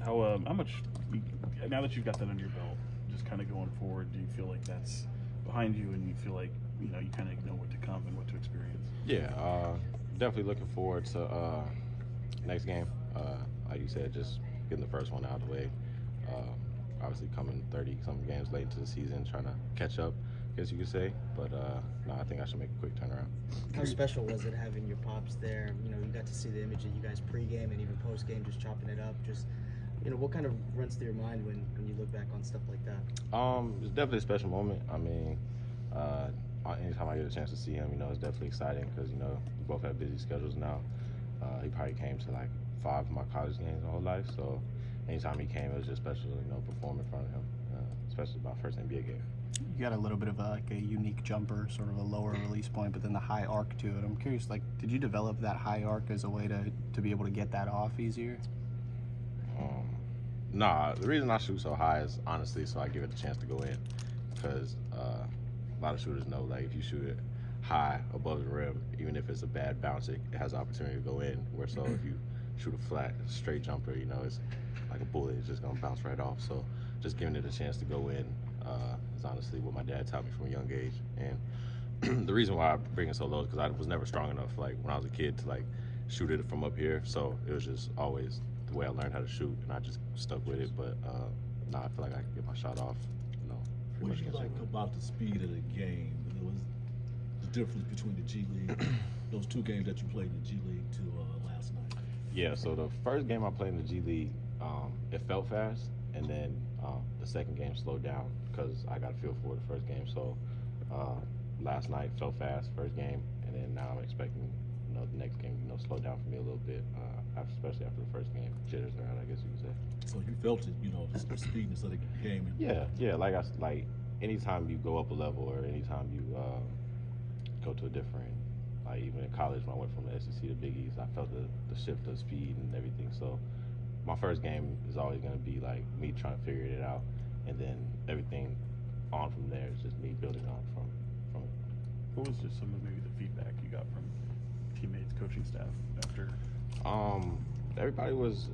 How much now that you've got that under your belt, just kind of going forward, do you feel like that's behind you, and you feel like you kind of know what to come and what to experience? Yeah, definitely looking forward to next game. Like you said, just getting the first one out of the way. Obviously, coming 30-something games late into the season, trying to catch up, I guess you could say. But no, I think I should make a quick turnaround. How special was it having your pops there? You got to see the image of you guys pregame and even postgame, just chopping it up. Just, what kind of runs through your mind when you look back on stuff like that? It's definitely a special moment. I mean, anytime I get a chance to see him, it's definitely exciting because, we both have busy schedules now. He probably came to like 5 of my college games my whole life, so anytime he came, it was just special, perform in front of him, especially my first NBA game. You got a little bit of a unique jumper, sort of a lower release point, but then the high arc to it. I'm curious, did you develop that high arc as a way to be able to get that off easier? Nah, the reason I shoot so high is honestly so I give it a chance to go in, because a lot of shooters know, if you shoot it high above the rim, even if it's a bad bounce, it has the opportunity to go in. Where so if you shoot a flat, straight jumper, it's like a bullet, it's just gonna bounce right off. So just giving it a chance to go in is honestly what my dad taught me from a young age. And the reason why I bring it so low is because I was never strong enough, when I was a kid, to shoot it from up here. So it was just always the way I learned how to shoot, and I just stuck with it. But now I feel like I can get my shot off. What did you like about the speed of the game? It was the difference between the G League, those 2 games that you played in the G League, to last night. Yeah, so the first game I played in the G League, it felt fast, and then the second game slowed down because I got a feel for it the first game. So last night felt fast, first game, and then now I'm expecting the next game slow down for me a little bit, especially after the first game. Jitters are out, I guess you could say. So you felt it, the speediness of the game. Yeah. Like anytime you go up a level, or anytime you go to a different, even in college when I went from the SEC to Big East, I felt the shift of speed and everything. So my first game is always going to be me trying to figure it out, and then everything on from there is just me building on from it. What was just some of maybe the feedback you got from teammates, coaching staff after? Everybody was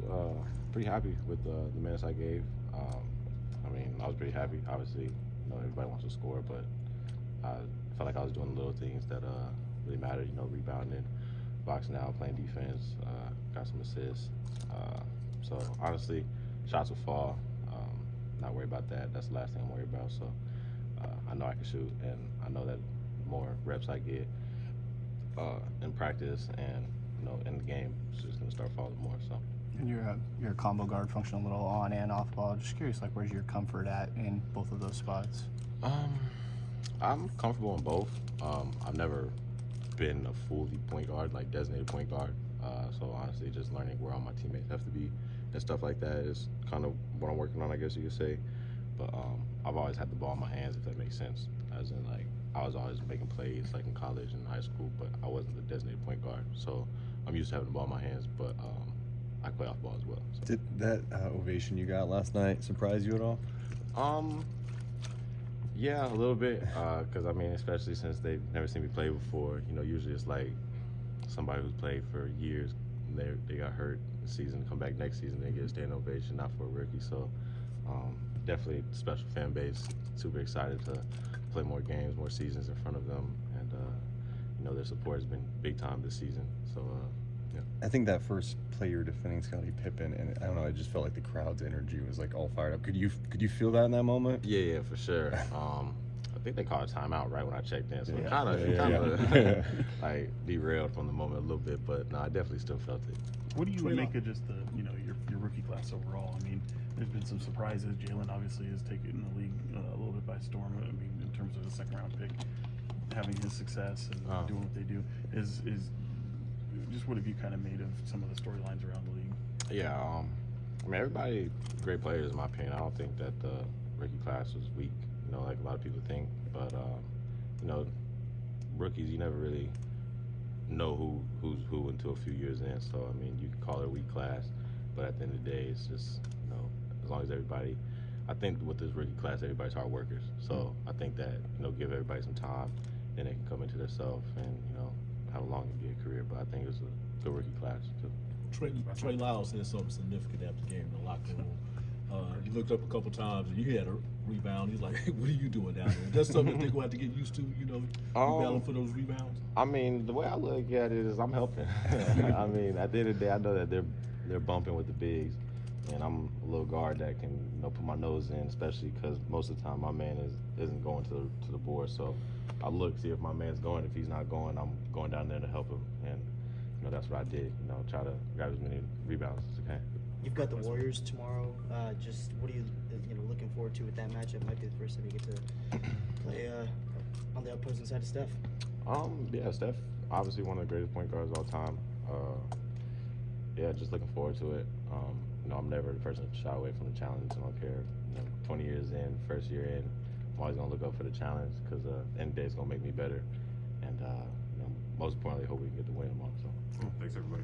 pretty happy with the minutes I gave. I was pretty happy. Obviously, everybody wants to score, but I felt like I was doing the little things that really mattered. Rebounding, boxing out, playing defense, got some assists. So honestly, shots will fall. Not worried about that. That's the last thing I'm worried about. So I know I can shoot, and I know that the more reps I get in practice and in the game, it's just gonna start falling more. So. And you're a combo guard, function a little on and off ball. Just curious, where's your comfort at in both of those spots? I'm comfortable in both. I've never been a fully point guard, designated point guard. So honestly, just learning where all my teammates have to be and stuff like that is kind of what I'm working on, I guess you could say. But I've always had the ball in my hands, if that makes sense. As in, I was always making plays, in college and high school, but I wasn't the designated point guard. So I'm used to having the ball in my hands, but I play off ball as well. So. Did that ovation you got last night surprise you at all? Yeah, a little bit, because especially since they've never seen me play before. Usually it's somebody who's played for years, and they got hurt this season, come back next season, they get a standing ovation, not for a rookie. So definitely a special fan base. Super excited to play more games, more seasons in front of them, and their support has been big time this season. So. Yeah. I think that first play you were defending Scottie Pippen, and I don't know, it just felt like the crowd's energy was all fired up. Could you feel that in that moment? Yeah, for sure. I think they called a timeout right when I checked in, so it kind of derailed from the moment a little bit. But no, I definitely still felt it. What do you make of just the your rookie class overall? There's been some surprises. Jalen obviously has taken the league a little bit by storm. In terms of a second-round pick, having his success and doing what they do is just what have you kind of made of some of the storylines around the league? Yeah, everybody great players in my opinion. I don't think that the rookie class was weak, like a lot of people think. But rookies, you never really know who's who until a few years in. So you can call it a weak class, but at the end of the day, it's just as long as everybody. I think with this rookie class, everybody's hard workers. So I think that give everybody some time, then they can come into themselves and have a long NBA career. But I think it's a good rookie class too. Trey Lyles said something significant after the game in the locker room. looked up a couple times and you had a rebound. He's like, hey, what are you doing down there? That's something that they're going to have to get used to, you know, battling for those rebounds. I mean, the way I look at it is I'm helping. I mean, at the end of the day, I know that they're bumping with the bigs, and I'm a little guard that can, you know, put my nose in, especially because most of the time my man isn't going to the board. So I look, see if my man's going. If he's not going, I'm going down there to help him, and you know that's what I did. You know, try to grab as many rebounds as I can. You've got the Warriors tomorrow. Just what are you looking forward to with that matchup? Might be the first time you get to play on the opposing side of Steph. Yeah, Steph, obviously one of the greatest point guards of all time. Yeah, just looking forward to it. You know, I'm never the person to shy away from the challenge. I don't care. You know, 20 years in, first year in, I'm always gonna look up for the challenge because end of the day it's gonna make me better. And you know, most importantly, hope we can get the win tomorrow. So, Thanks everybody.